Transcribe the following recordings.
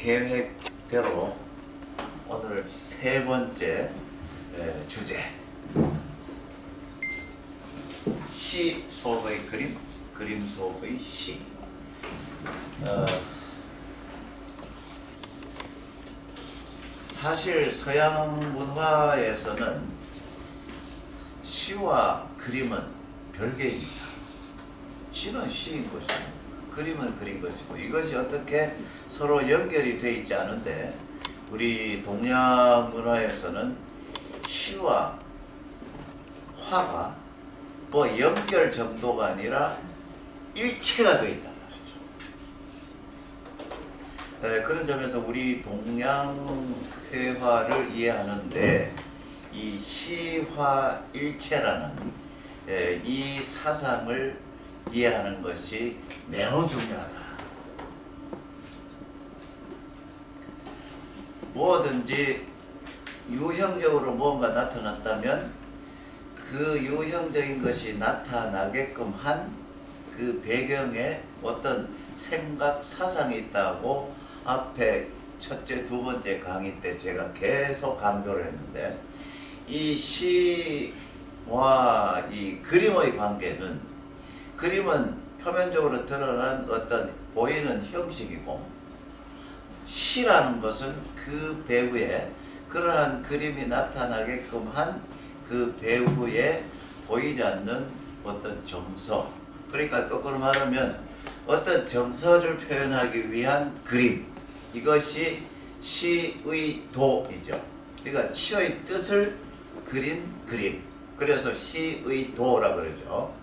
계획대로 오늘 세 번째 주제 시 수업의 그림, 그림 수업의 시. 사실 서양 문화에서는 시와 그림은 별개입니다. 시는 시인 것이고 그림은 그린 것이고 이것이 어떻게 서로 연결이 되어 있지 않은데 우리 동양 문화에서는 시와 화가 뭐 연결 정도가 아니라 일체가 되어 있단 말이죠. 그런 점에서 우리 동양 회화를 이해하는데 이 시화 일체라는 이 사상을 이해하는 것이 매우 중요하다. 뭐든지 유형적으로 무언가 나타났다면 그 유형적인 것이 나타나게끔 한 그 배경에 어떤 생각, 사상이 있다고 앞에 첫째, 두 번째 강의 때 제가 계속 강조를 했는데 이 시와 이 그림의 관계는 그림은 표면적으로 드러난 어떤 보이는 형식이고 시라는 것은 그 배우에 그러한 그림이 나타나게끔 한 그 배우에 보이지 않는 어떤 정서, 그러니까 거꾸로 말하면 어떤 정서를 표현하기 위한 그림, 이것이 시의 도이죠. 그러니까 시의 뜻을 그린 그림, 그래서 시의 도라 그러죠.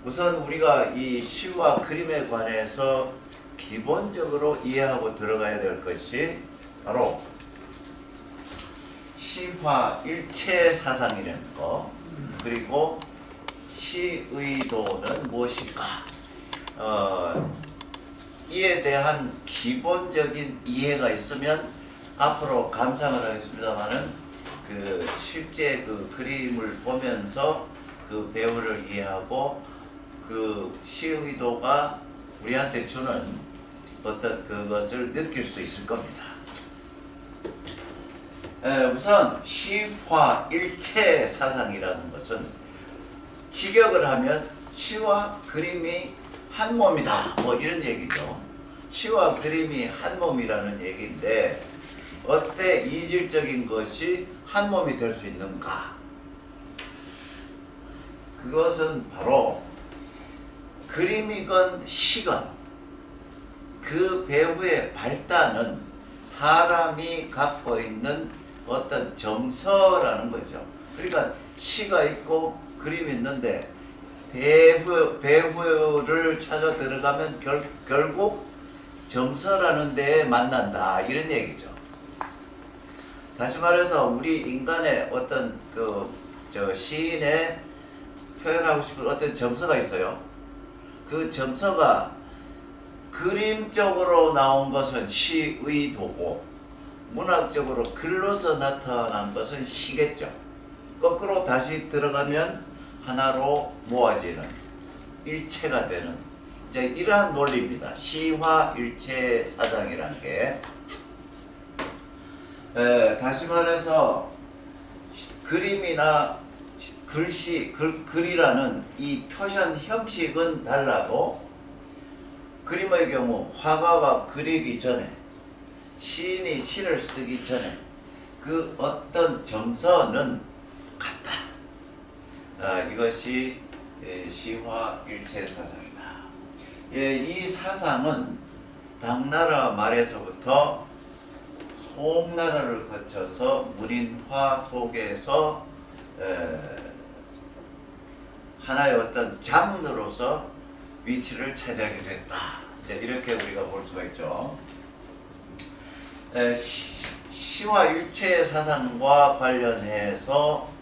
우선 우리가 이 시와 그림에 관해서 기본적으로 이해하고 들어가야 될 것이 바로 시화 일체 사상이라는 거, 그리고 시의도는 무엇일까? 이에 대한 기본적인 이해가 있으면 앞으로 감상을 하겠습니다만은 그 실제 그 그림을 보면서 그 배우를 이해하고 그 시의도가 우리한테 주는 어떤 그것을 느낄 수 있을 겁니다. 우선 시화 일체 사상이라는 것은 직역을 하면 시와 그림이 한 몸이다, 뭐 이런 얘기죠. 시와 그림이 한 몸이라는 얘기인데 어때 이질적인 것이 한 몸이 될 수 있는가? 그것은 바로 그림이건 시건 그 배우의 발단은 사람이 갖고 있는 어떤 정서라는 거죠. 그러니까 시가 있고 그림이 있는데 배우를 찾아 들어가면 결국 정서라는 데에 만난다, 이런 얘기죠. 다시 말해서 우리 인간의 어떤 시인의 표현하고 싶은 어떤 정서가 있어요. 그 정서가 그림적으로 나온 것은 시의 도고 문학적으로 글로서 나타난 것은 시겠죠. 거꾸로 다시 들어가면 하나로 모아지는 일체가 되는 이제 이러한 논리입니다. 시화 일체 사상이라는 게 다시 말해서 그림이나 글이라는 이 표현 형식은 달라도 그림의 경우 화가가 그리기 전에 시인이 시를 쓰기 전에 그 어떤 정서는 같다. 이것이 시화 일체 사상이다. 이 사상은 당나라 말에서부터 송나라를 거쳐서 문인화 속에서 하나의 어떤 장르로서 위치를 차지하게 됐다. 이렇게 우리가 볼 수가 있죠. 시와 일체 사상과 관련해서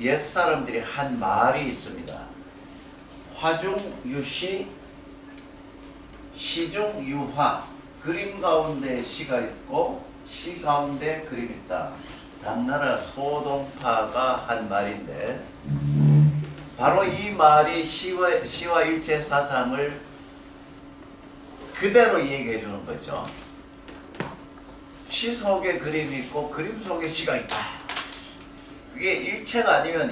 옛사람들이 한 말이 있습니다. 화중유시, 시중유화. 그림 가운데 시가 있고 시 가운데 그림이 있다. 당나라 소동파가 한 말인데 바로 이 말이 시와 일체 사상을 그대로 얘기해 주는 거죠. 시 속에 그림이 있고 그림 속에 시가 있다. 그게 일체가 아니면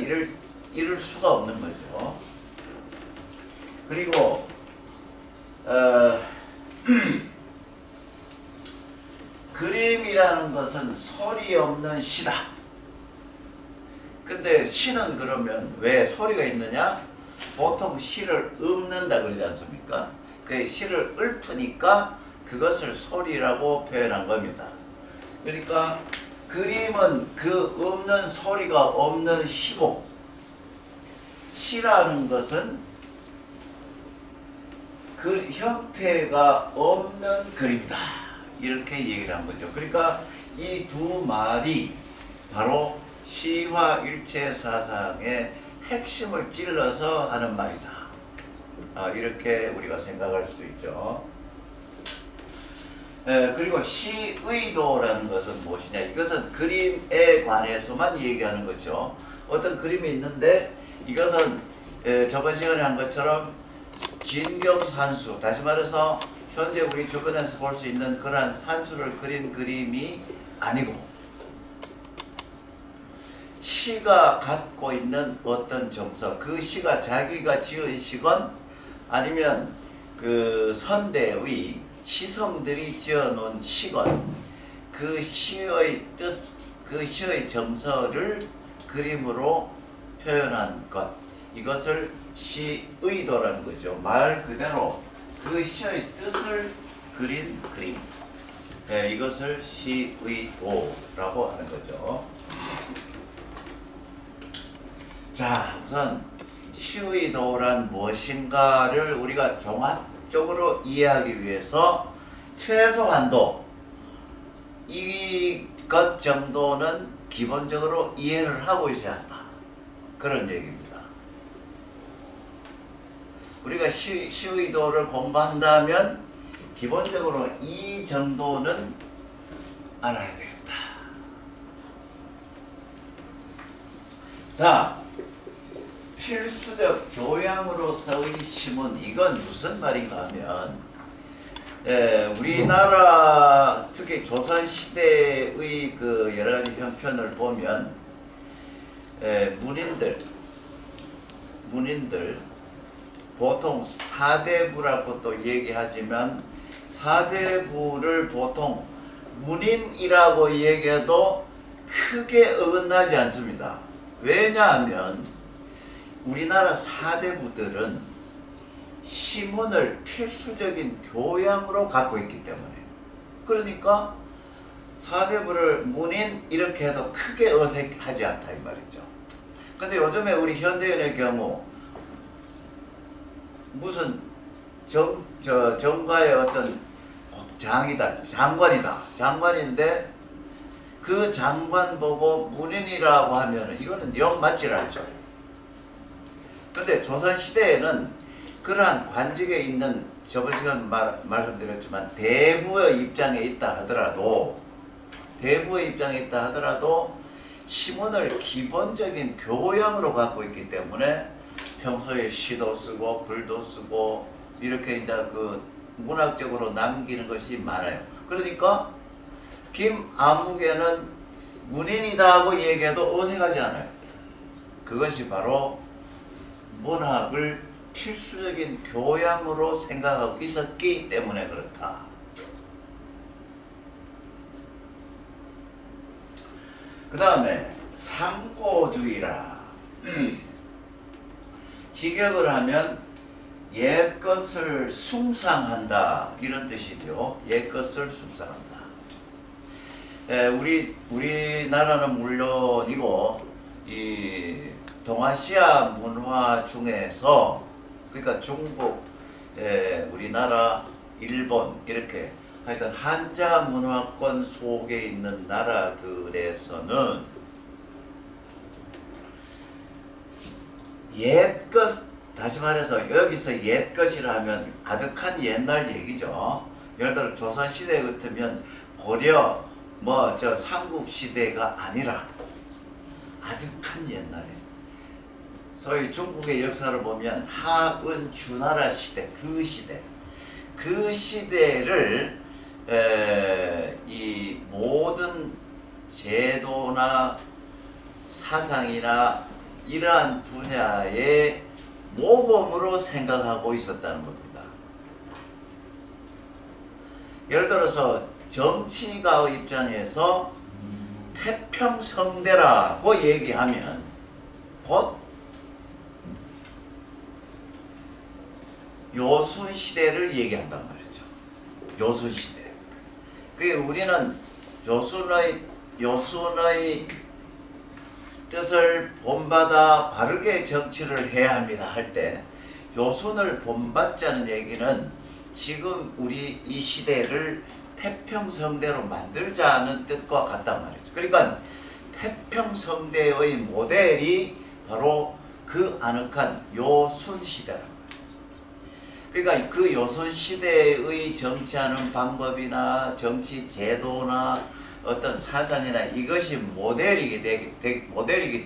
이룰 수가 없는 거죠. 그리고 그림이라는 것은 소리 없는 시다. 근데 시는 그러면 왜 소리가 있느냐? 보통 시를 읊는다 그러지 않습니까? 그 시를 읊으니까 그것을 소리라고 표현한 겁니다. 그러니까 그림은 그 없는 소리가 없는 시고, 시라는 것은 그 형태가 없는 그림이다. 이렇게 얘기를 한 거죠. 그러니까 이 두 말이 바로 시화일체 사상의 핵심을 찔러서 하는 말이다. 이렇게 우리가 생각할 수 있죠. 그리고 시의도라는 것은 무엇이냐? 이것은 그림에 관해서만 얘기하는 거죠. 어떤 그림이 있는데 이것은 저번 시간에 한 것처럼 진경산수, 다시 말해서 현재 우리 주변에서 볼 수 있는 그러한 산수를 그린 그림이 아니고 시가 갖고 있는 어떤 정서, 그 시가 자기가 지은 시건 아니면 그 선대의 시성들이 지어놓은 시건, 그 시의 뜻, 그 시의 정서를 그림으로 표현한 것, 이것을 시의도라는 거죠. 말 그대로 그 시의 뜻을 그린 그림, 이것을 시의도라고 하는 거죠. 자, 우선 시의도란 무엇인가를 우리가 종합적으로 이해하기 위해서 최소한도 이것 정도는 기본적으로 이해를 하고 있어야 한다. 그런 얘기입니다. 우리가 시의도를 공부한다면 기본적으로 이 정도는 알아야 되겠다. 자, 필수적 교양으로서의 시문, 이건 무슨 말인가 하면 우리나라 특히 조선시대의 그 여러 가지 형편을 보면 문인들 보통 사대부라고 또 얘기하지만 사대부를 보통 문인이라고 얘기해도 크게 어긋나지 않습니다. 왜냐하면 우리나라 사대부들은 시문을 필수적인 교양으로 갖고 있기 때문에, 그러니까 사대부를 문인 이렇게 해도 크게 어색하지 않다 이 말이죠. 근데 요즘에 우리 현대인의 경우 무슨 정가의 어떤 장관인데 그 장관 보고 문인이라고 하면 이거는 영 맞질 않죠. 근데 조선시대에는 그러한 관직에 있는, 저번 시간 말씀드렸지만 대부의 입장에 있다 하더라도 시문을 기본적인 교양으로 갖고 있기 때문에 평소에 시도 쓰고 글도 쓰고 이렇게 이제 그 문학적으로 남기는 것이 많아요. 그러니까 김아무개는 문인이다 하고 얘기해도 어색하지 않아요. 그것이 바로 문학을 필수적인 교양으로 생각하고 있었기 때문에 그렇다. 그 다음에 상고주의라. 직역을 하면 옛것을 숭상한다 이런 뜻이죠. 옛것을 숭상한다. 우리나라는 물론이고 이 동아시아 문화 중에서, 그러니까 중국, 우리나라, 일본 이렇게 하여튼 한자 문화권 속에 있는 나라들에서는 옛것, 다시 말해서 여기서 옛것이라 하면 아득한 옛날 얘기죠. 예를 들어 조선시대 같으면 고려 삼국시대가 아니라 아득한 옛날에, 소위 중국의 역사를 보면 하은 주나라 시대, 그 시대, 그 시대를 이 모든 제도나 사상이나 이러한 분야의 모범으로 생각하고 있었다는 겁니다. 예를 들어서 정치가의 입장에서 태평성대라고 얘기하면 곧 요순시대를 얘기한단 말이죠. 요순시대. 그게 우리는 요순의 뜻을 본받아 바르게 정치를 해야 합니다 할 때 요순을 본받자는 얘기는 지금 우리 이 시대를 태평성대로 만들자는 뜻과 같단 말이죠. 그러니까 태평성대의 모델이 바로 그 아늑한 요순시대란 말이죠. 그러니까 그 요순시대의 정치하는 방법이나 정치 제도나 어떤 사상이나 이것이 모델이기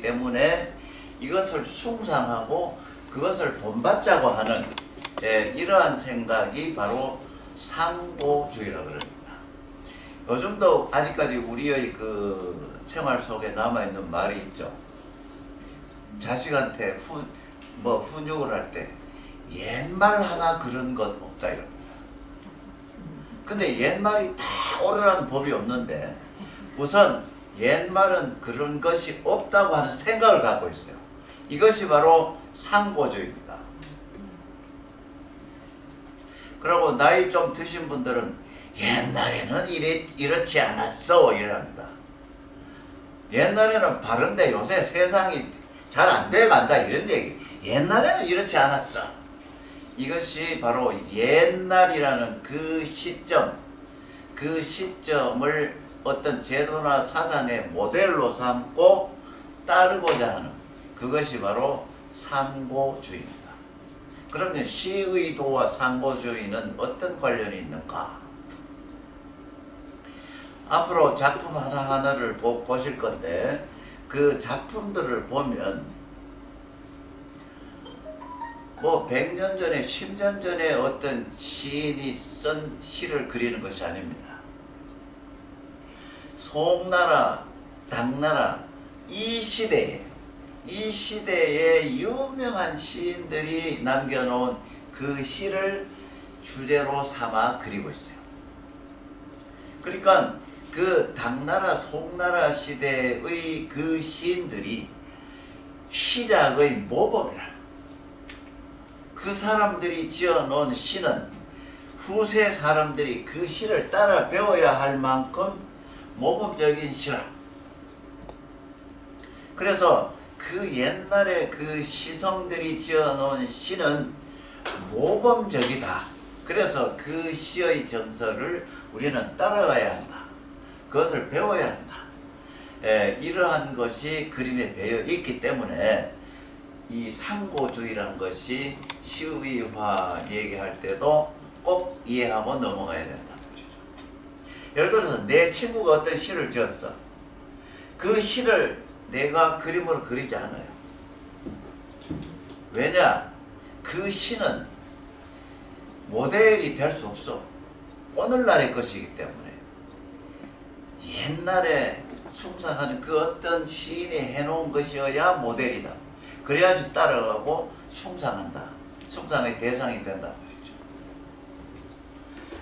때문에 이것을 숭상하고 그것을 본받자고 하는 이러한 생각이 바로 상고주의라고 그럽니다. 요즘도 아직까지 우리의 그 생활 속에 남아있는 말이 있죠. 자식한테 훈육을 할 때 옛말 하나 그런 것 없다 이럽니다. 근데 옛말이 다 옳으라는 법이 없는데 우선 옛말은 그런 것이 없다고 하는 생각을 갖고 있어요. 이것이 바로 상고주의입니다. 그리고 나이 좀 드신 분들은 옛날에는 이렇지 않았어 이랍니다. 옛날에는 바른데 요새 세상이 잘 안 돼간다 이런 얘기. 옛날에는 이렇지 않았어. 이것이 바로 옛날이라는 그 시점을 어떤 제도나 사상의 모델로 삼고 따르고자 하는 그것이 바로 상고주의입니다. 그러면 시의도와 상고주의는 어떤 관련이 있는가? 앞으로 작품 하나하나를 보실 건데 그 작품들을 보면 뭐 100년 전에 10년 전에 어떤 시인이 쓴 시를 그리는 것이 아닙니다. 송나라, 당나라 이 시대에 유명한 시인들이 남겨놓은 그 시를 주제로 삼아 그리고 있어요. 그러니까 그 당나라, 송나라 시대의 그 시인들이 시작의 모범이라. 그 사람들이 지어놓은 시는 후세 사람들이 그 시를 따라 배워야 할 만큼 모범적인 시라. 그래서 그 옛날에 그 시성들이 지어놓은 시는 모범적이다. 그래서 그 시의 정서를 우리는 따라가야 한다. 그것을 배워야 한다. 이러한 것이 그림에 배어 있기 때문에 이 상고주의라는 것이 시의화 얘기할 때도 꼭 이해하고 넘어가야 된다는 것이죠. 예를 들어서 내 친구가 어떤 시를 지었어. 그 시를 내가 그림으로 그리지 않아요. 왜냐? 그 시는 모델이 될 수 없어. 오늘날의 것이기 때문에. 옛날에 숭상하는 그 어떤 시인이 해놓은 것이어야 모델이다. 그래야지 따라가고 숭상한다. 숭상의 대상이 된다 말이죠.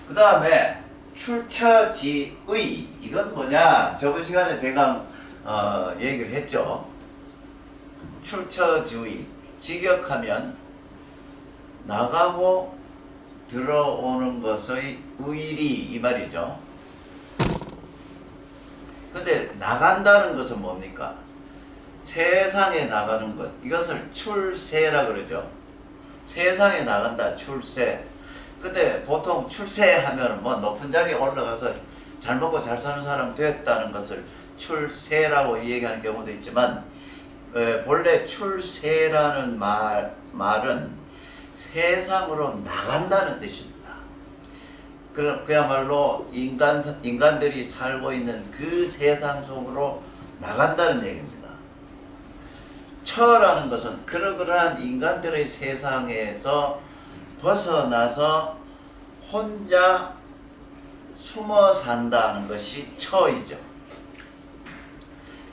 그 다음에 출처지의 이건 뭐냐? 저번 시간에 대강 얘기를 했죠. 출처지의 직역하면 나가고 들어오는 것의 의리 이 말이죠. 근데 나간다는 것은 뭡니까? 세상에 나가는 것. 이것을 출세라 그러죠. 세상에 나간다. 출세. 근데 보통 출세하면 뭐 높은 자리에 올라가서 잘 먹고 잘 사는 사람 됐다는 것을 출세라고 얘기하는 경우도 있지만 본래 출세라는 말은 세상으로 나간다는 뜻입니다. 그야말로 인간들이 살고 있는 그 세상 속으로 나간다는 얘기입니다. 처라는 것은 그러한 인간들의 세상에서 벗어나서 혼자 숨어 산다는 것이 처이죠.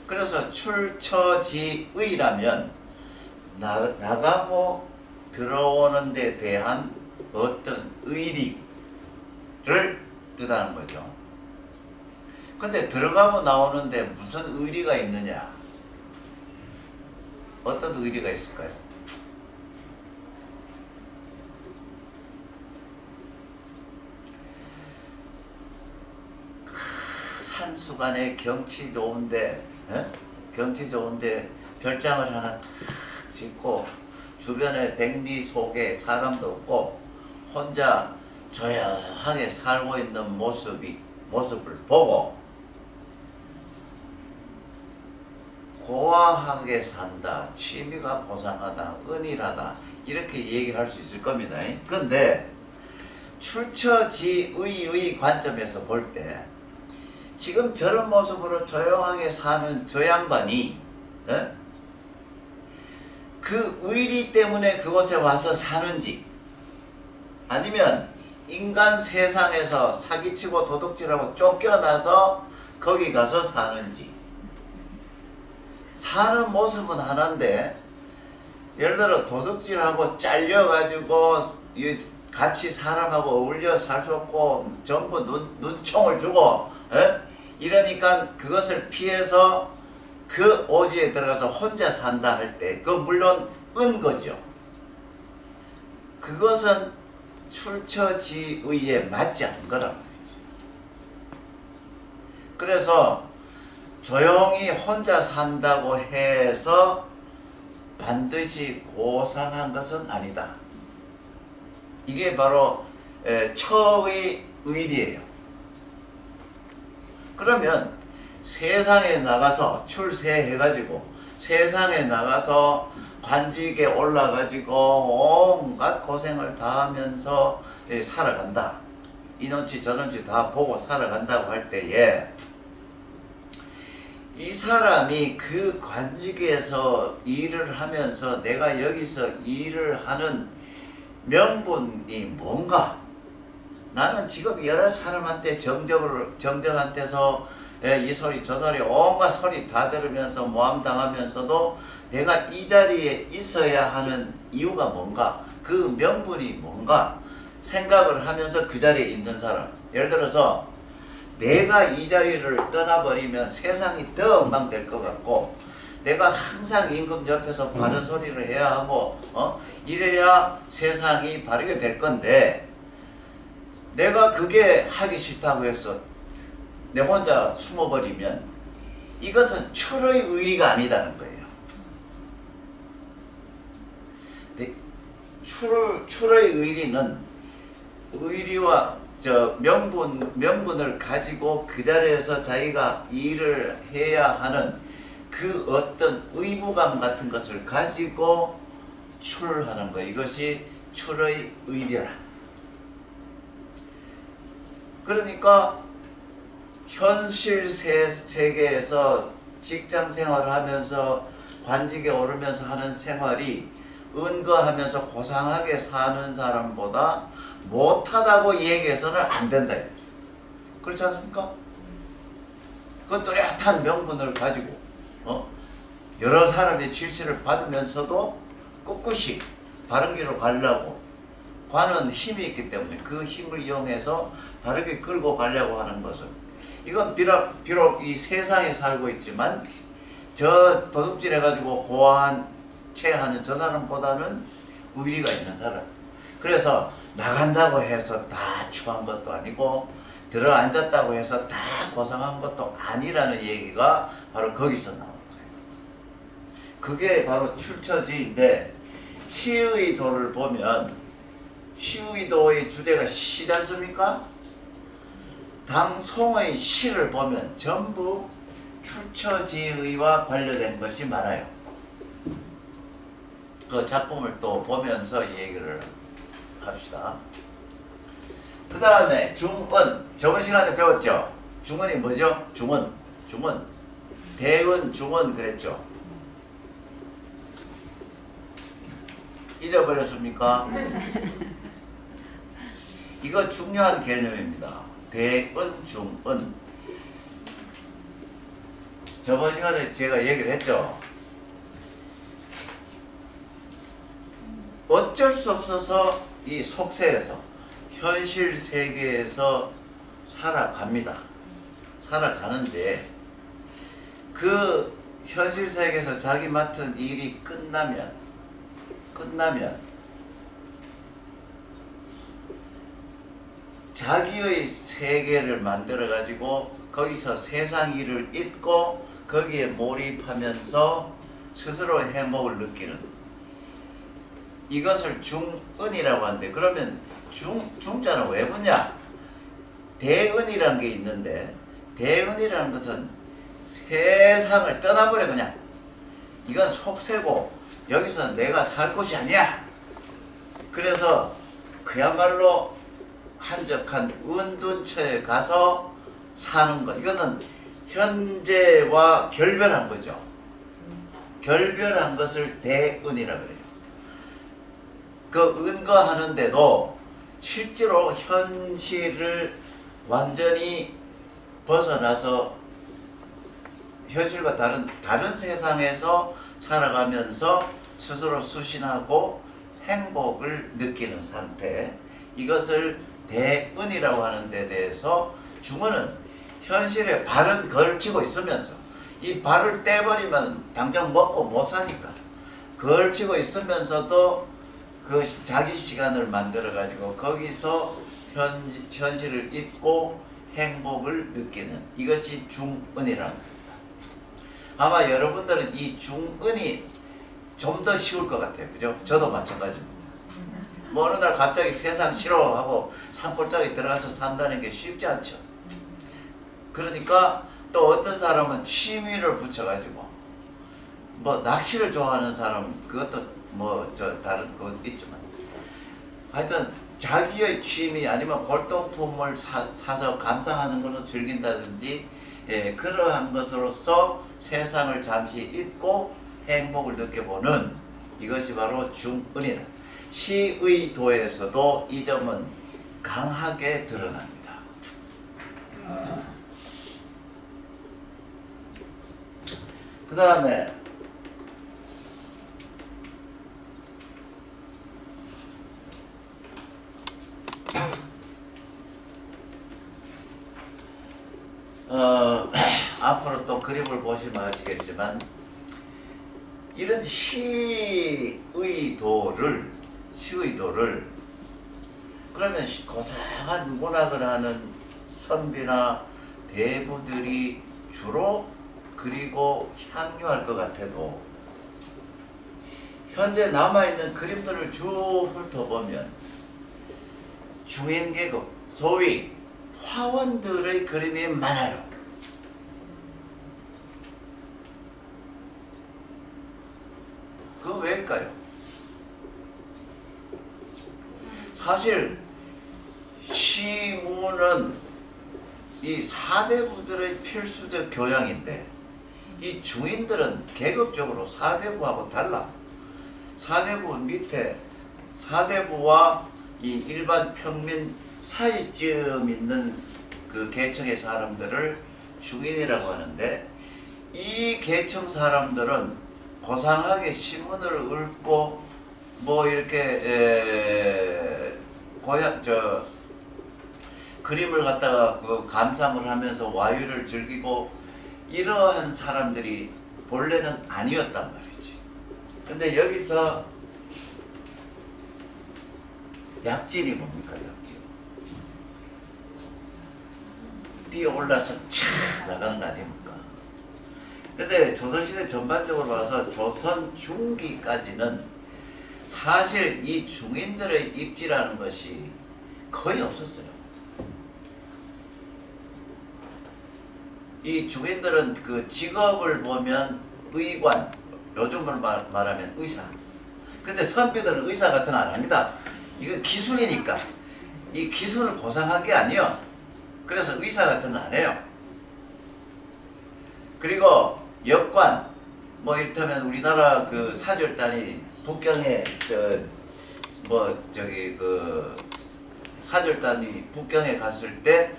그래서 출처지의라면 나가고 들어오는 데 대한 어떤 의리를 뜻하는 거죠. 근데 들어가고 나오는데 무슨 의리가 있느냐? 어떤 의리가 있을까요? 산수간에 경치 좋은데, 경치 좋은데 별장을 하나 탁 짓고 주변에 백리 속에 사람도 없고 혼자 조용하게 살고 있는 모습을 보고 고아하게 산다, 취미가 고상하다, 은일하다 이렇게 얘기를 할 수 있을 겁니다. 그런데 출처지의의 관점에서 볼 때 지금 저런 모습으로 조용하게 사는 저 양반이 그 의리 때문에 그곳에 와서 사는지 아니면 인간 세상에서 사기치고 도둑질하고 쫓겨나서 거기 가서 사는지 사는 모습은 하나인데 예를 들어 도둑질하고 잘려가지고 같이 사람하고 어울려 살 수 없고 전부 눈총을 주고 이러니까 그것을 피해서 그 오지에 들어가서 혼자 산다 할 때 그 물론 은거죠. 그것은 출처지의에 맞지 않은 거라. 그래서 조용히 혼자 산다고 해서 반드시 고상한 것은 아니다. 이게 바로 처의 의리예요. 그러면 세상에 나가서 출세해가지고 세상에 나가서 관직에 올라가지고 온갖 고생을 다 하면서 살아간다. 이놈치 저놈치 다 보고 살아간다고 할 때에 이 사람이 그 관직에서 일을 하면서 내가 여기서 일을 하는 명분이 뭔가? 나는 지금 여러 사람한테 정적한테서 이 소리 저 소리 온갖 소리 다 들으면서 모함당하면서도 내가 이 자리에 있어야 하는 이유가 뭔가? 그 명분이 뭔가? 생각을 하면서 그 자리에 있는 사람. 예를 들어서 내가 이 자리를 떠나버리면 세상이 더 엉망될 것 같고 내가 항상 임금 옆에서 바른 소리를 해야 하고 이래야 세상이 바르게 될 건데 내가 그게 하기 싫다고 해서 내 혼자 숨어버리면 이것은 출의 의리가 아니다는 거예요. 출의 의리는 의리와 명분을 가지고 그 자리에서 자기가 일을 해야 하는 그 어떤 의무감 같은 것을 가지고 출하는 거. 이것이 출의 의리라. 그러니까 현실 세계에서 직장 생활을 하면서 관직에 오르면서 하는 생활이 은거하면서 고상하게 사는 사람보다 못하다고 얘기해서는 안 된다. 그렇지 않습니까? 그 뚜렷한 명분을 가지고 여러 사람의 질시를 받으면서도 꿋꿋이 바른 길로 가려고 관은 힘이 있기 때문에 그 힘을 이용해서 바르게 끌고 가려고 하는 것은 이건 비록 이 세상에 살고 있지만 저 도둑질 해가지고 고아한 채 하는 저 사람보다는 의리가 있는 사람. 그래서 나간다고 해서 다 추한 것도 아니고 들어앉았다고 해서 다 고상한 것도 아니라는 얘기가 바로 거기서 나오는 거예요. 그게 바로 출처지인데 시의 도를 보면 시의 도의 주제가 시지 않습니까? 당송의 시를 보면 전부 출처지의와 관련된 것이 많아요. 그 작품을 또 보면서 얘기를 합시다. 그 다음에 중은, 저번 시간에 배웠죠? 중은이 뭐죠? 중은. 대은, 중은 그랬죠? 잊어버렸습니까? 이거 중요한 개념입니다. 대은, 중은. 저번 시간에 제가 얘기를 했죠. 어쩔 수 없어서 이 속세에서 현실 세계에서 살아갑니다. 살아가는데 그 현실 세계에서 자기 맡은 일이 끝나면 자기의 세계를 만들어 가지고 거기서 세상 일을 잊고 거기에 몰입하면서 스스로 행복을 느끼는 이것을 중은이라고 하는데, 그러면 중자는 왜 붙냐? 대은이라는 게 있는데, 대은이라는 것은 세상을 떠나버려. 그냥 이건 속세고 여기서 내가 살 곳이 아니야. 그래서 그야말로 한적한 은둔처에 가서 사는 것, 이것은 현재와 결별한 거죠. 결별한 것을 대은이라고 해요. 그 은거하는데도 실제로 현실을 완전히 벗어나서 현실과 다른 세상에서 살아가면서 스스로 수신하고 행복을 느끼는 상태, 이것을 대은이라고 하는 데 대해서 중은은 현실에 발은 걸치고 있으면서 이 발을 떼버리면 당장 먹고 못 사니까 걸치고 있으면서도 그 자기 시간을 만들어 가지고 거기서 현실을 잊고 행복을 느끼는, 이것이 중은이라는 겁니다. 아마 여러분들은 이 중은이 좀 더 쉬울 것 같아요. 그죠? 저도 마찬가지입니다. 뭐 어느 날 갑자기 세상 싫어하고 산골짜기 들어가서 산다는 게 쉽지 않죠. 그러니까 또 어떤 사람은 취미를 붙여가지고 뭐 낚시를 좋아하는 사람, 그것도 뭐 저 다른 거 있지만 하여튼 자기의 취미 아니면 골동품을 사서 감상하는 것을 즐긴다든지, 그러한 것으로서 세상을 잠시 잊고 행복을 느껴보는, 이것이 바로 중은이다. 시의도에서도 이 점은 강하게 드러납니다. 그 다음에 앞으로 또 그림을 보시면 아시겠지만 이런 시의도를 그러면 고상한 문학을 하는 선비나 대부들이 주로 그리고 향유할 것 같아도 현재 남아있는 그림들을 쭉 훑어보면 중인계급, 소위 화원들의 그림이 많아요. 그 왜일까요? 사실 시문은 이 사대부들의 필수적 교양인데, 이 중인들은 계급적으로 사대부하고 달라. 사대부 밑에, 사대부와 이 일반 평민 사이쯤 있는 그 계층의 사람들을 중인이라고 하는데, 이 계층 사람들은 고상하게 시문을 읽고 뭐 이렇게 그림을 갖다가 그 감상을 하면서 와유를 즐기고 이러한 사람들이 본래는 아니었단 말이지. 근데 여기서 약진이 뭡니까? 약진. 뛰어올라서 촥 나가는 거 아닙니까? 근데 조선시대 전반적으로 봐서 조선 중기까지는 사실 이 중인들의 입지라는 것이 거의 없었어요. 이 중인들은 그 직업을 보면 의관, 요즘으로 말하면 의사. 근데 선비들은 의사 같은 거 안 합니다. 이거 기술이니까. 이 기술을 고상한 게 아니에요. 그래서 의사 같은 거 안 해요. 그리고 역관, 뭐 이를테면 우리나라 그 사절단이 북경에 사절단이 북경에 갔을 때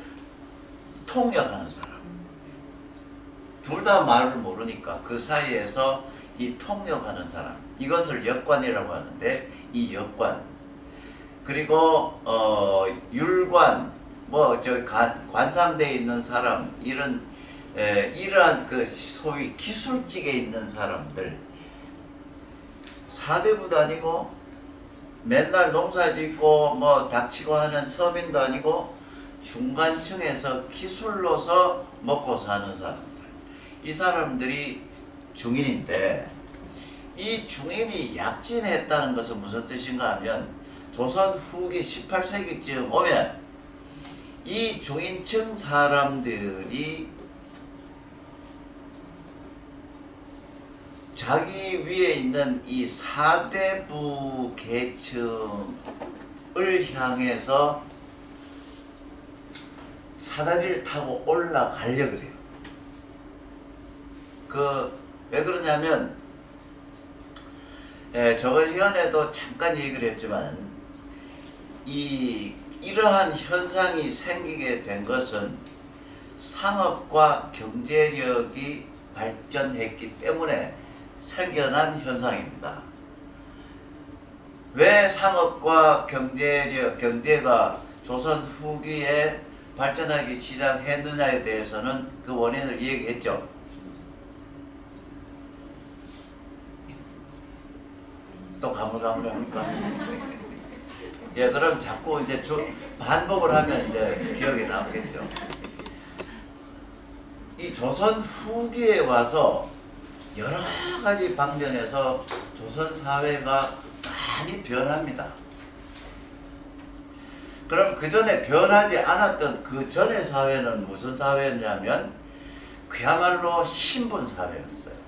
통역하는 사람. 둘 다 말을 모르니까 그 사이에서 이 통역하는 사람. 이것을 역관이라고 하는데 이 역관. 그리고 율관, 뭐 저 관상대에 있는 사람, 이러한 그 소위 기술직에 있는 사람들, 사대부도 아니고 맨날 농사 짓고 뭐 닥치고 하는 서민도 아니고 중간층에서 기술로서 먹고 사는 사람들, 이 사람들이 중인인데, 이 중인이 약진했다는 것은 무슨 뜻인가 하면 조선 후기 18세기쯤 오면 이 중인층 사람들이 자기 위에 있는 이 사대부 계층을 향해서 사다리를 타고 올라가려고 그래요. 왜 그러냐면, 저번 시간에도 잠깐 얘기를 했지만, 이러한 현상이 생기게 된 것은 상업과 경제력이 발전했기 때문에 생겨난 현상입니다. 왜 상업과 경제가 조선 후기에 발전하기 시작했느냐에 대해서는 그 원인을 얘기했죠. 또 가물가물합니까? 예, 그럼 자꾸 이제 반복을 하면 이제 기억이 남겠죠. 이 조선 후기에 와서 여러 가지 방면에서 조선 사회가 많이 변합니다. 그럼 그 전에 변하지 않았던 그 전의 사회는 무슨 사회였냐면 그야말로 신분 사회였어요.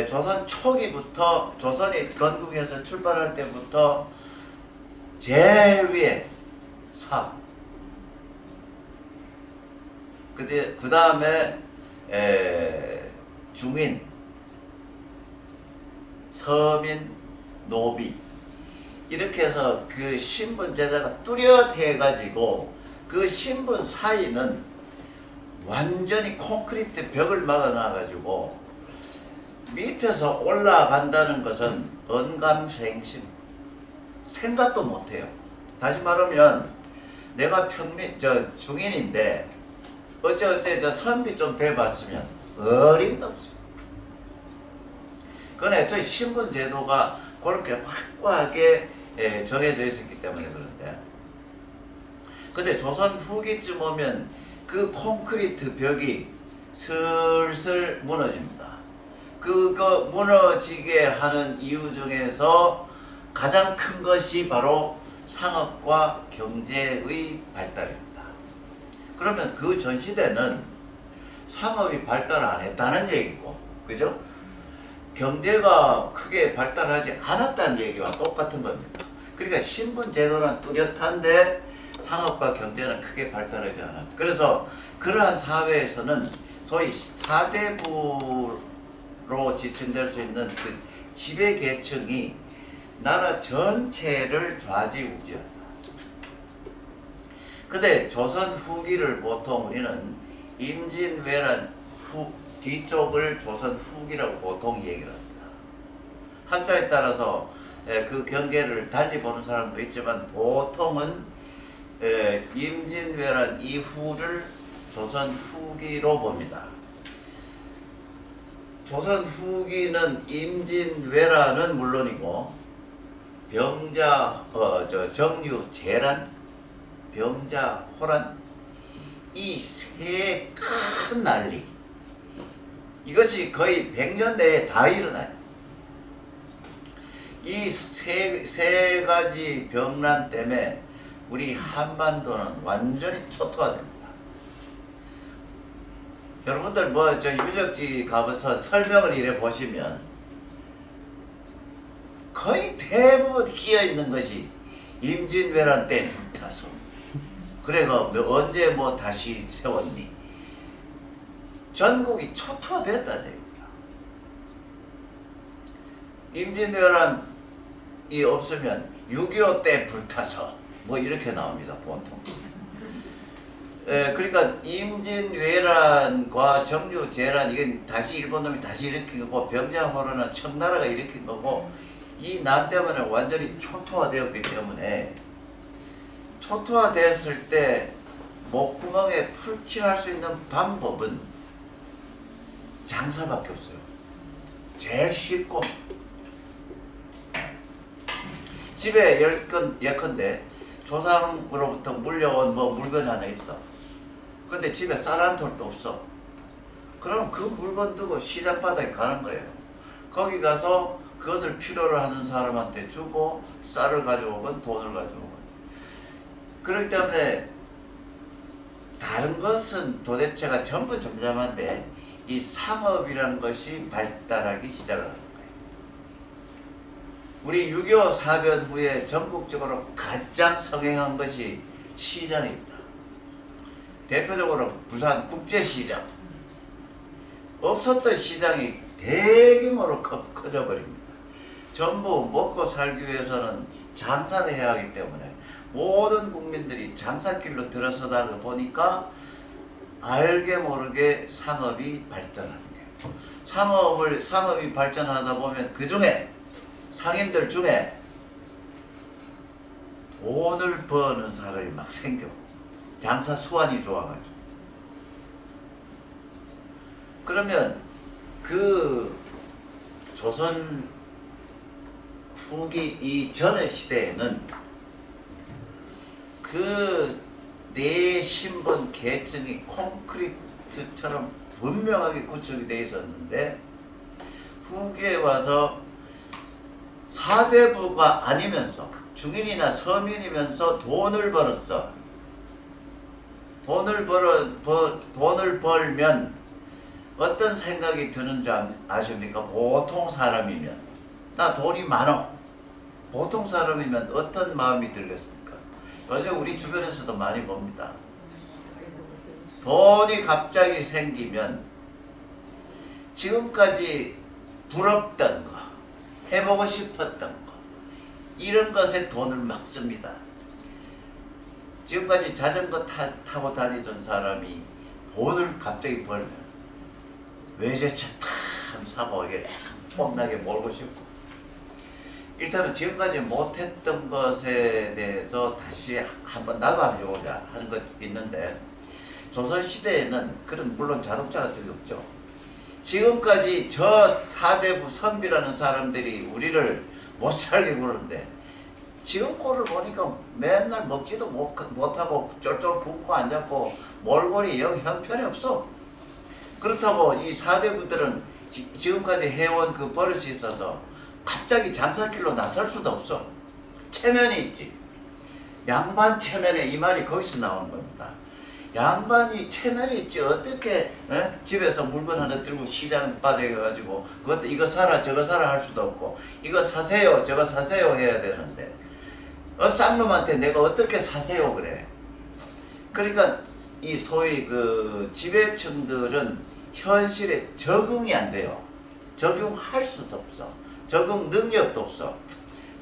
조선 초기부터, 조선이 건국해서 출발할 때부터 제일 위에 사, 그 다음에 중인, 서민, 노비, 이렇게 해서 그 신분 제도가 뚜렷해 가지고 그 신분 사이는 완전히 콘크리트 벽을 막아놔 가지고 밑에서 올라간다는 것은 언감생심, 생각도 못해요. 다시 말하면 내가 중인인데 어째 저 선비 좀 돼봤으면 어림도 없어요. 그건 애초에 신분 제도가 그렇게 확고하게 정해져 있었기 때문에 그런데, 근데 조선 후기쯤 오면 그 콘크리트 벽이 슬슬 무너집니다. 그거 무너지게 하는 이유 중에서 가장 큰 것이 바로 상업과 경제의 발달입니다. 그러면 그 전 시대는 상업이 발달 안 했다는 얘기고, 그죠? 경제가 크게 발달하지 않았다는 얘기와 똑같은 겁니다. 그러니까 신분 제도는 뚜렷한데 상업과 경제는 크게 발달하지 않았다. 그래서 그러한 사회에서는 소위 사대부로 지칭될 수 있는 그 지배 계층이 나라 전체를 좌지우지한다. 근데 조선 후기를 보통 우리는 임진왜란 뒤쪽을 조선 후기라고 보통 얘기를 합니다. 학자에 따라서 그 경계를 달리 보는 사람도 있지만 보통은 임진왜란 이후를 조선 후기로 봅니다. 조선 후기는 임진왜란은 물론이고 병자, 정유, 재란, 병자, 호란, 이 세 큰 난리, 이것이 거의 100년 내에 다 일어나요. 이 세 가지 병난 때문에 우리 한반도는 완전히 초토화됩니다. 여러분들 유적지 가서 설명을 이래 보시면 거의 대부분 끼어 있는 것이 임진왜란 때 불타서, 그래가 언제 다시 세웠니? 전국이 초토화됐다는 얘기입니다. 임진왜란이 없으면 6.25 때 불타서 뭐 이렇게 나옵니다 보통. 그러니까 임진왜란과 정유재란 이게 다시 일본 놈이 다시 일으킨 거고 병자호란은 청나라가 일으킨 거고 이 난 때문에 완전히 초토화되었기 때문에 초토화됐을 때 목구멍에 풀칠할 수 있는 방법은 장사밖에 없어요. 제일 쉽고 집에 예컨대 조상으로부터 물려온 뭐 물건 하나 있어. 근데 집에 쌀 한 톨도 없어. 그럼 그 물건 두고 시장 바닥에 가는 거예요. 거기 가서 그것을 필요로 하는 사람한테 주고 쌀을 가져오건 돈을 가져오건. 그렇기 때문에 다른 것은 도대체가 전부 잠잠한데 이 상업이라는 것이 발달하기 시작을 하는 거예요. 우리 6.25 사변 후에 전국적으로 가장 성행한 것이 시장입니다. 대표적으로 부산 국제시장. 없었던 시장이 대규모로 커져 버립니다. 전부 먹고 살기 위해서는 장사를 해야 하기 때문에 모든 국민들이 장사길로 들어서다 보니까 알게 모르게 상업이 발전하는 거예요. 상업이 발전하다 보면 그 중에 상인들 중에 돈을 버는 사람이 막 생겨. 장사 수완이 좋아가지고. 그러면 그 조선 후기 이전의 시대에는 그 네 신분 계층이 콘크리트처럼 분명하게 구축이 되어 있었는데 후기에 와서 사대부가 아니면서 중인이나 서민이면서 돈을 벌었어. 돈을 벌면 어떤 생각이 드는 줄 아십니까? 보통 사람이면 나 돈이 많어. 보통 사람이면 어떤 마음이 들겠습니까? 요즘 우리 주변에서도 많이 봅니다. 돈이 갑자기 생기면 지금까지 부럽던 거, 해보고 싶었던 거 이런 것에 돈을 막 씁니다. 지금까지 자전거 타고 다니던 사람이 돈을 갑자기 벌면 외제차 탁 사고 이게 폼나게 몰고 싶고 일단은 지금까지 못했던 것에 대해서 다시 한번 나도 한번 해보자 하는 것 있는데 조선시대에는 그런 물론 자동차 같은 게 없죠. 지금까지 저 사대부 선비라는 사람들이 우리를 못 살게 구는데 지금 꼴을 보니까 맨날 먹지도 못하고 쫄쫄 굶고 앉았고 몰골이 영 형편이 없어. 그렇다고 이 사대부들은 지금까지 해온 그 버릇이 있어서 갑자기 장사길로 나설 수도 없어. 체면이 있지. 양반 체면에 이 말이 거기서 나오는 겁니다. 양반이 체면이 있지. 어떻게 집에서 물건 하나 들고 시장 바닥에 가지고 그것도 이거 사라 저거 사라 할 수도 없고 이거 사세요 저거 사세요 해야 되는데 싼 놈한테 내가 어떻게 사세요 그래. 그러니까 이 소위 그 지배층들은 현실에 적응이 안 돼요. 적용할 수도 없어. 적응 능력도 없어.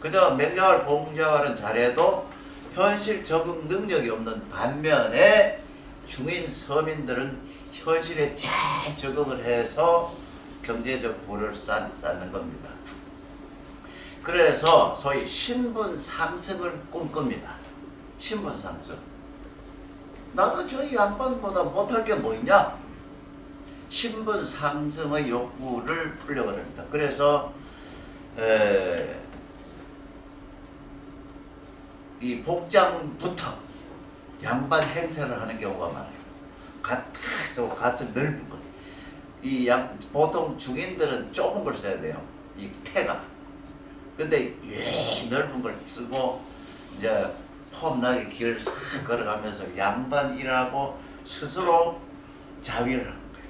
그저 맹자활 공자활은 잘해도 현실 적응 능력이 없는 반면에 중인 서민들은 현실에 잘 적응을 해서 경제적 부를 쌓는 겁니다. 그래서 소위 신분 상승을 꿈꿉니다. 신분 상승. 나도 저 양반보다 못할 게 뭐 있냐? 신분 상승의 욕구를 풀려고 합니다. 그래서 이 복장부터 양반 행세를 하는 경우가 많아요. 가슴 넓은 거. 보통 중인들은 좁은 걸 써야 돼요. 이 태가. 근데 넓은 걸 쓰고 이제 폼나게 길을 싹 걸어가면서 양반이라고 스스로 자위를 하는 거예요.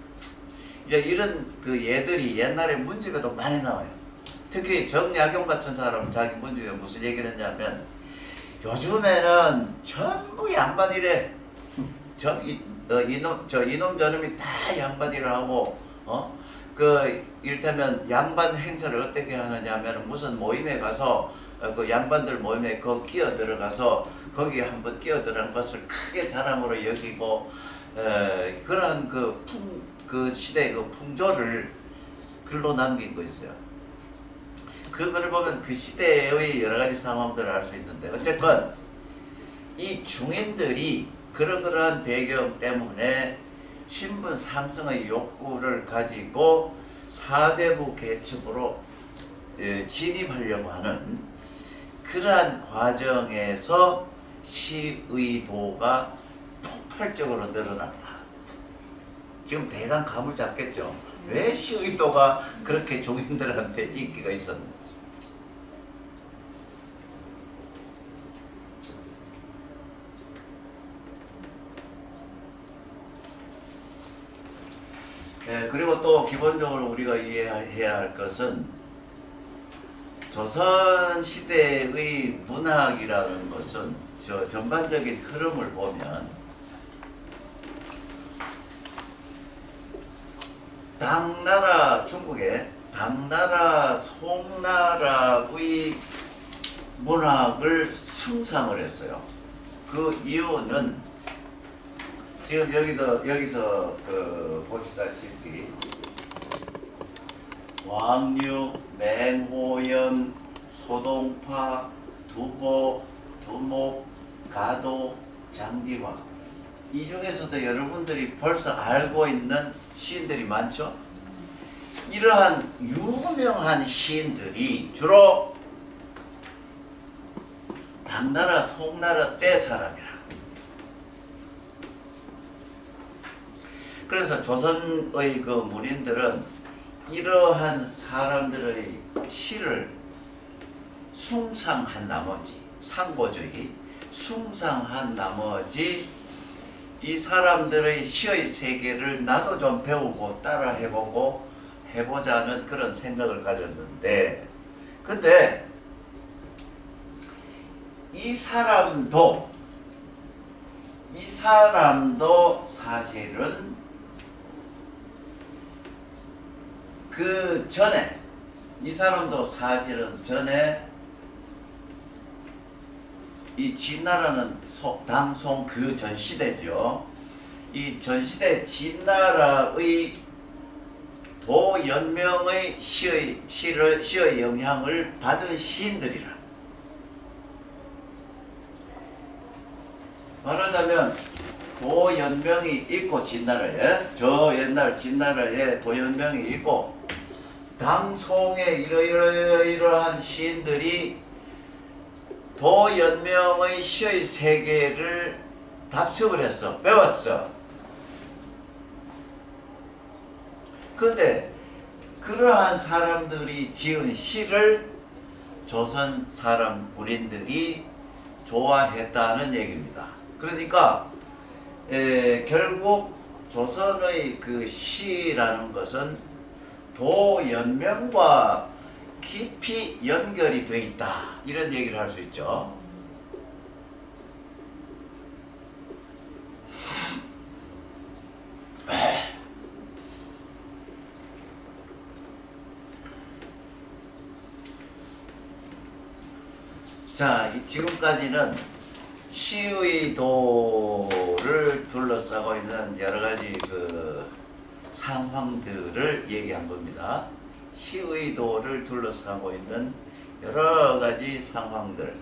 이제 이런 그 얘들이 옛날에 문집에도 많이 나와요. 특히 정약용 같은 사람은 자기 문집에 무슨 얘기를 했냐면 요즘에는 전부 양반이래. 이놈 저놈이 다 양반이라 하고 이를테면 양반 행사를 어떻게 하느냐 하면 무슨 모임에 가서 그 양반들 모임에 끼어 들어가서 거기에 한번 끼어 들어간 것을 크게 자랑으로 여기고 그러한 그 시대의 그 풍조를 글로 남긴 거 있어요. 그거를 보면 그 시대의 여러 가지 상황들을 알 수 있는데 어쨌건 이 중인들이 그러한 배경 때문에 신분 상승의 욕구를 가지고 사대부 계층으로 진입하려고 하는 그러한 과정에서 시의도가 폭발적으로 늘어난다. 지금 대강 감을 잡겠죠. 왜 시의도가 그렇게 종인들한테 인기가 있었는지. 그리고 또 기본적으로 우리가 이해해야 할 것은 조선 시대의 문학이라는 것은 저 전반적인 흐름을 보면 당나라 중국의 당나라 송나라의 문학을 숭상을 했어요. 그 이유는 지금 여기서 보시다시피 왕류, 맹호연, 소동파, 두보, 두목, 가도, 장지화 이 중에서도 여러분들이 벌써 알고 있는 시인들이 많죠? 이러한 유명한 시인들이 주로 당나라, 송나라 때 사람이라. 그래서 조선의 그 문인들은 이러한 사람들의 시를 숭상한 나머지, 상고주의 숭상한 나머지 이 사람들의 시의 세계를 나도 좀 배우고 따라 해보자는 그런 생각을 가졌는데, 근데 이 사람도 사실은 그 전에 이 진나라는 당송 그 전시대죠. 이 전시대 진나라의 도연명의 시의 영향을 받은 시인들이라. 말하자면 도연명이 있고 진나라에 저 옛날 진나라에 도연명이 있고 당송의 이러한 시인들이 도연명의 시의 세계를 답습을 했어. 배웠어. 근데 그러한 사람들이 지은 시를 조선 사람 문인들이 좋아했다는 얘기입니다. 그러니까 결국 조선의 그 시라는 것은 도연명과 깊이 연결이 되어 있다. 이런 얘기를 할 수 있죠. 자, 지금까지는 시의도를 둘러싸고 있는 여러 가지 그 상황들을 얘기한 겁니다. 시의도를 둘러싸고 있는 여러 가지 상황들,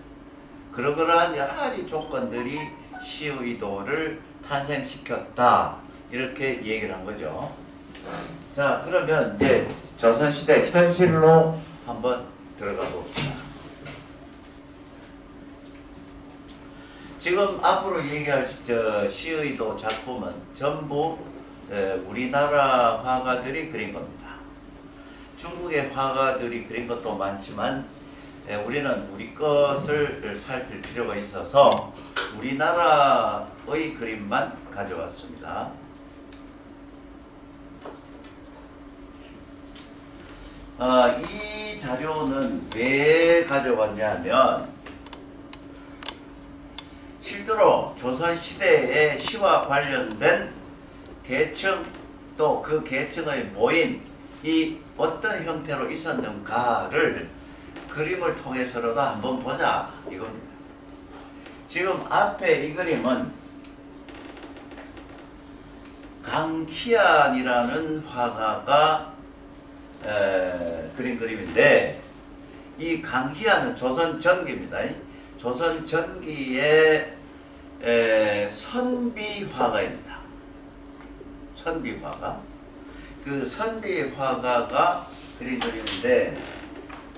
그러한 여러 가지 조건들이 시의도를 탄생시켰다. 이렇게 얘기를 한 거죠. 자, 그러면 이제 조선시대 현실로 한번 들어가 봅시다. 지금 앞으로 얘기할 시의도 작품은 전부 우리나라 화가들이 그린 겁니다. 중국의 화가들이 그린 것도 많지만 우리는 우리 것을 살필 필요가 있어서 우리나라의 그림만 가져왔습니다. 이 자료는 왜 가져왔냐면 실제로 조선시대의 시와 관련된 계층 또 그 계층의 모임 이 어떤 형태로 있었는가를 그림을 통해서라도 한번 보자 이겁니다. 지금 앞에 이 그림은 강희안이라는 화가가 그린 그림인데, 이 강희안은 조선 전기입니다. 조선 전기의 선비화가입니다. 선비화가. 그 선비화가가 그린 그림인데,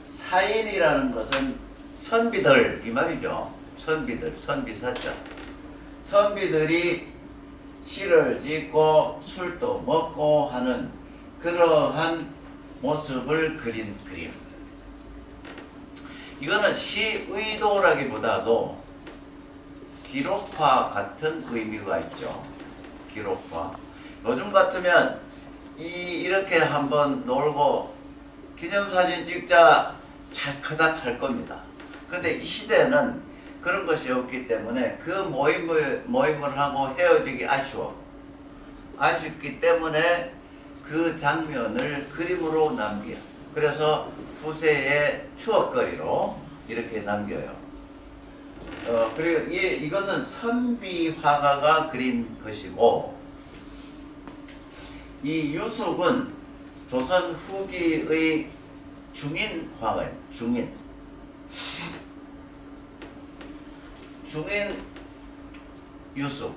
사인이라는 것은 선비들 이 말이죠. 선비들, 선비사자. 선비들이 시를 짓고 술도 먹고 하는 그러한 모습을 그린 그림. 이거는 시의도라기보다도 기록화 같은 의미가 있죠. 기록화. 요즘 같으면 이렇게 한번 놀고 기념사진 찍자 찰크닥 할 겁니다. 근데 이 시대는 그런 것이 없기 때문에 그 모임을 하고 헤어지기 아쉽기 때문에 그 장면을 그림으로 남겨요. 그래서 후세의 추억거리로 이렇게 남겨요. 그리고 이것은 선비화가가 그린 것이고, 이 유숙은 조선 후기의 중인 화가입니다. 중인 유숙.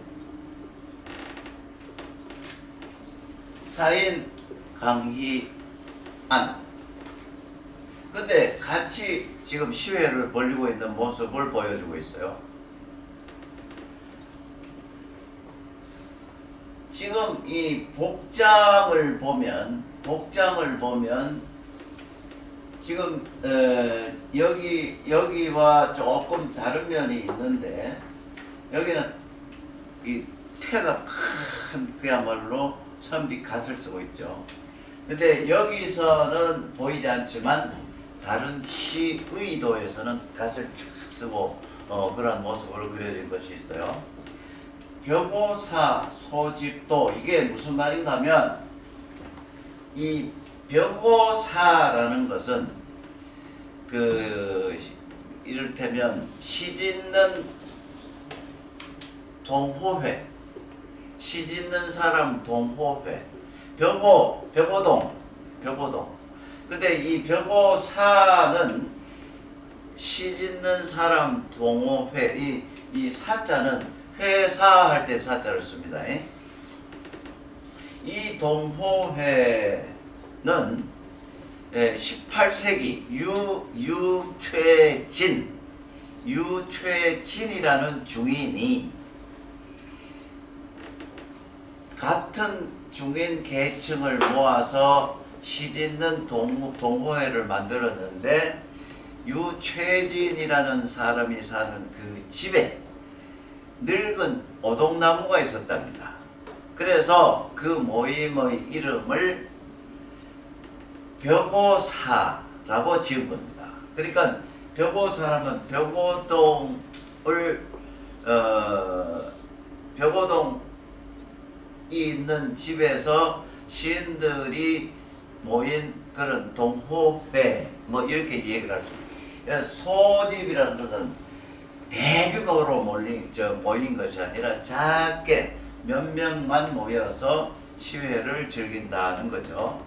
사인 강희안. 근데 같이 지금 시회를 벌이고 있는 모습을 보여주고 있어요. 지금 이 복장을 보면 지금 여기와 조금 다른 면이 있는데, 여기는 이 태가 큰 그야말로 선비 갓을 쓰고 있죠. 근데 여기서는 보이지 않지만 다른 시의도에서는 갓을 쫙 쓰고 그런 모습으로 그려진 것이 있어요. 벽오사 소집도, 이게 무슨 말인가 하면, 이 벽오사라는 것은 이를테면 시짓는 동호회, 시짓는 사람 동호회, 벽오동. 근데 이 벽오사는 시짓는 사람 동호회, 이 사자는 회사할 때 사자를 씁니다. 이 동호회는 18세기 유최진이라는 중인이 같은 중인 계층을 모아서 시짓는 동호회를 만들었는데, 유최진이라는 사람이 사는 그 집에 늙은 오동나무가 있었답니다. 그래서 그 모임의 이름을 벽오사라고 지은 겁니다. 그러니까 벽오사라면 벽오동이 있는 집에서 시인들이 모인 그런 동호회, 이렇게 얘기를 할 수 있습니다. 소집이라는 것은 대규모로 모인 것이 아니라 작게 몇 명만 모여서 시회를 즐긴다는 거죠.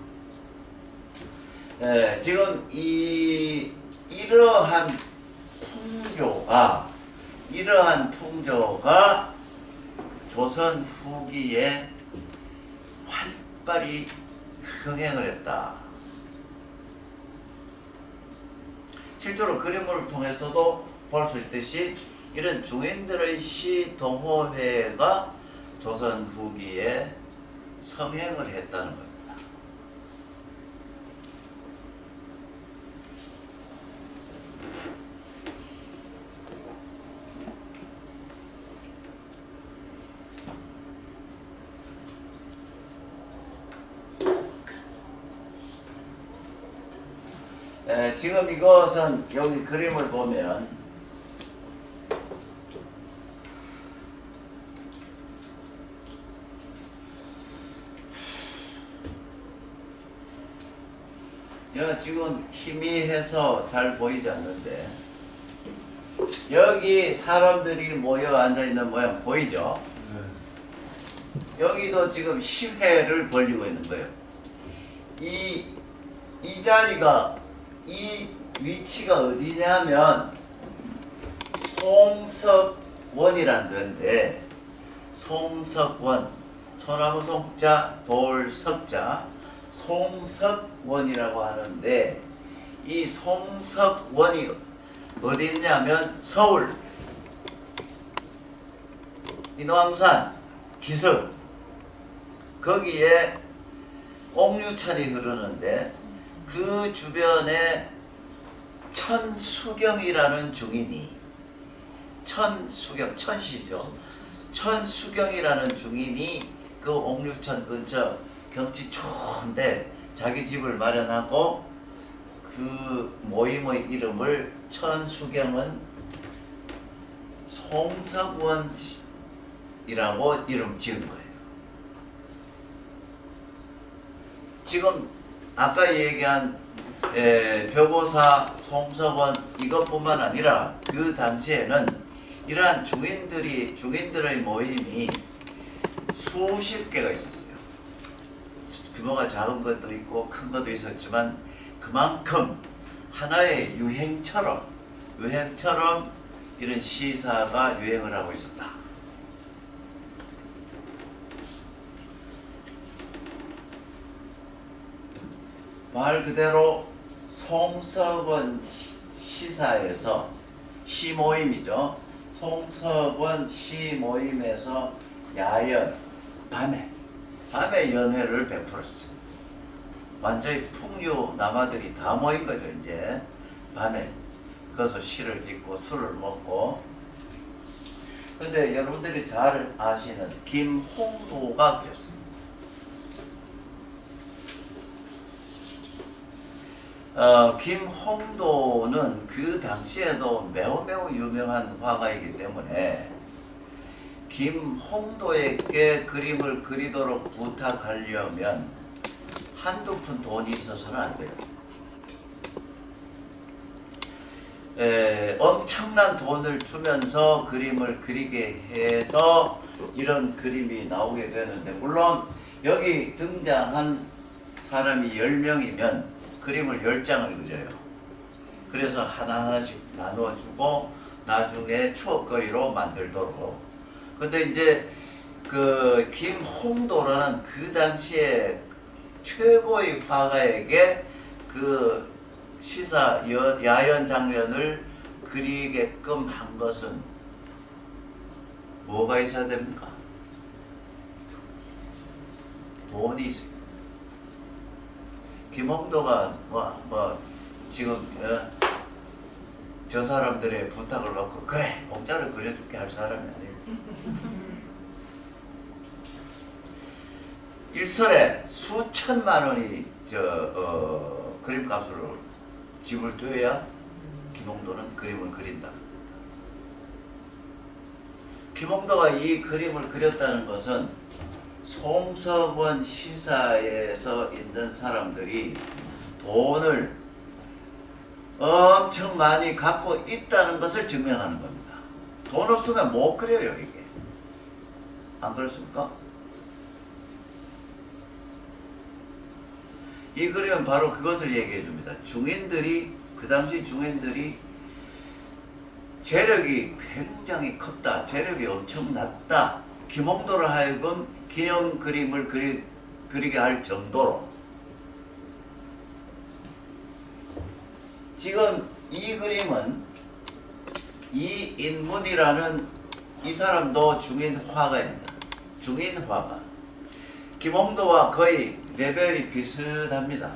지금 이러한 풍조가 조선 후기에 활발히 흥행을 했다. 실제로 그림을 통해서도 볼 수 있듯이 이런 중인들의 시 동호회가 조선 후기에 성행을 했다는 겁니다. 지금 이것은 여기 그림을 보면 야, 지금 희미해서 잘 보이지 않는데 여기 사람들이 모여 앉아 있는 모양 보이죠? 여기도 지금 10회를 벌리고 있는 거예요. 이 자리가 이 위치가 어디냐면 송석원이란 데인데 송석원 소나무 송자 돌석자 송석원이라고 하는데 이 송석원이 어디 있냐면 서울 인왕산 기슭 거기에 옥류천이 흐르는데 그 주변에 천수경이라는 중인이 천수경 천시죠. 천수경이라는 중인이 그 옥류천 근처 경치 좋은데 자기 집을 마련하고 그 모임의 이름을 천수경은 송석원이라고 이름 지은 거예요. 지금 아까 얘기한 벽오사, 송석원 이것뿐만 아니라 그 당시에는 이러한 중인들의 모임이 수십 개가 있었어요. 규모가 작은 것도 있고 큰 것도 있었지만 그만큼 하나의 유행처럼 이런 시사가 유행을 하고 있었다. 말 그대로 송석원 시사에서 시모임이죠. 송석원 시모임에서 야연 밤에 연회를 베풀었어요. 완전히 풍류 남아들이 다 모인 거죠. 이제 밤에 거기서 시를 짓고 술을 먹고. 근데 여러분들이 잘 아시는 김홍도가 그랬습니다. 김홍도는 그 당시에도 매우 유명한 화가이기 때문에 김홍도에게 그림을 그리도록 부탁하려면 한두 푼 돈이 있어서는 안 돼요. 엄청난 돈을 주면서 그림을 그리게 해서 이런 그림이 나오게 되는데, 물론 여기 등장한 사람이 10명이면 그림을 10장을 그려요. 그래서 하나하나씩 나누어주고 나중에 추억거리로 만들도록. 근데 이제 그 김홍도라는 그 당시에 최고의 화가에게 그 시사 야연 장면을 그리게끔 한 것은 뭐가 있어야 됩니까? 돈이 있어요. 김홍도가 지금 저 사람들의 부탁을 넣고 그래 공짜로 그려줄게 할 사람이 아니에요. 일설에 수천만 원이 그림값으로 지불돼야 김홍도는 그림을 그린다. 김홍도가 이 그림을 그렸다는 것은 송석원 시사에서 있는 사람들이 돈을 엄청 많이 갖고 있다는 것을 증명하는 겁니다. 돈 없으면 못 그려요, 이게. 안 그렇습니까? 이 그림은 바로 그것을 얘기해 줍니다. 그 당시 중인들이 재력이 굉장히 컸다. 재력이 엄청났다. 김홍도를 하여금 기념 그림을 그리게 할 정도로. 지금 이 그림은 이인문이라는 이 사람도 중인 화가입니다. 중인 화가. 김홍도와 거의 레벨이 비슷합니다.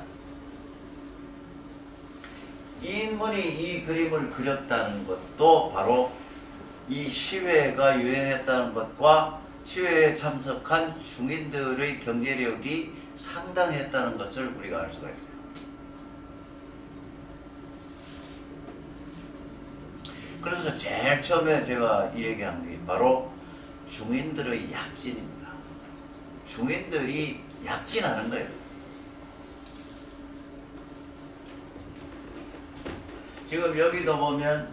이인문이 이 그림을 그렸다는 것도 바로 이 시회가 유행했다는 것과 시회에 참석한 중인들의 경제력이 상당했다는 것을 우리가 알 수가 있어요. 그래서 제일 처음에 제가 이 얘기한 게 바로 중인들의 약진입니다. 중인들이 약진하는 거예요. 지금 여기도 보면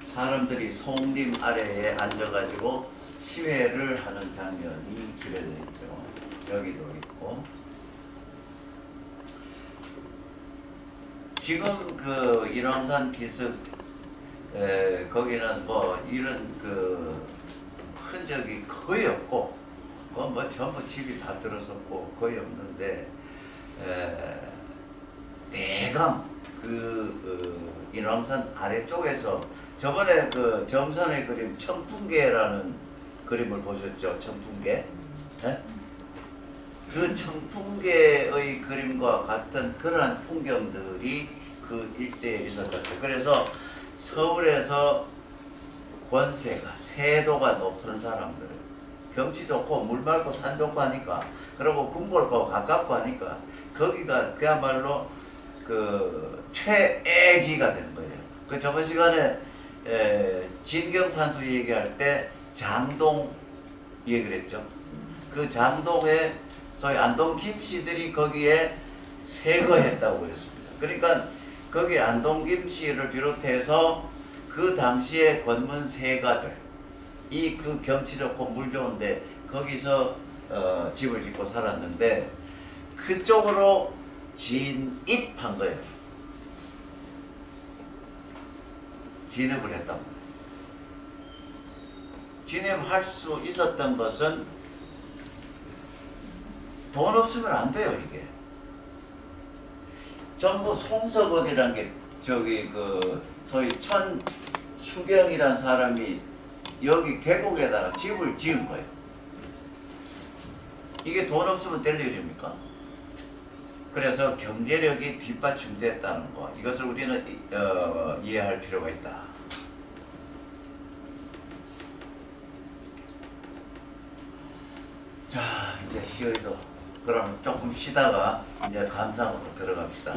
사람들이 송림 아래에 앉아가지고 시회를 하는 장면이 그려져 있죠. 여기도 있고. 지금 그 인왕산 기슭 거기는 뭐 이런 그 흔적이 거의 없고 뭐 전부 집이 다 들어섰고 거의 없는데 대강 인왕산 아래쪽에서 저번에 그 정선의 그림 청풍계라는 그림을 보셨죠? 청풍계? 네? 그 청풍계의 그림과 같은 그러한 풍경들이 그 일대에 있었죠. 그래서 서울에서 권세가 세도가 높은 사람들, 경치 좋고 물 맑고 산 좋고 하니까, 그리고 궁궐고 가깝고 하니까 거기가 그야말로 그 최애지가 된 거예요. 그 저번 시간에 진경산수 얘기할 때 장동 얘기를 했죠. 그 장동에 소위 안동 김씨들이 거기에 세거했다고 했습니다. 그러니까 거기 안동 김씨를 비롯해서 그 당시에 권문 세가들 이 그 경치 좋고 물 좋은데 거기서 집을 짓고 살았는데 그쪽으로 진입한 거예요. 진입을 했단 말이에요. 진입할 수 있었던 것은 돈 없으면 안 돼요. 이게 전부 송석원이라는 게 저기 그 소위 천수경이라는 사람이 여기 계곡에다가 집을 지은 거예요. 이게 돈 없으면 될 일입니까? 그래서 경제력이 뒷받침됐다는 거, 이것을 우리는 이해할 필요가 있다. 자, 이제 시어이도 그럼 조금 쉬다가 이제 감상으로 들어갑시다.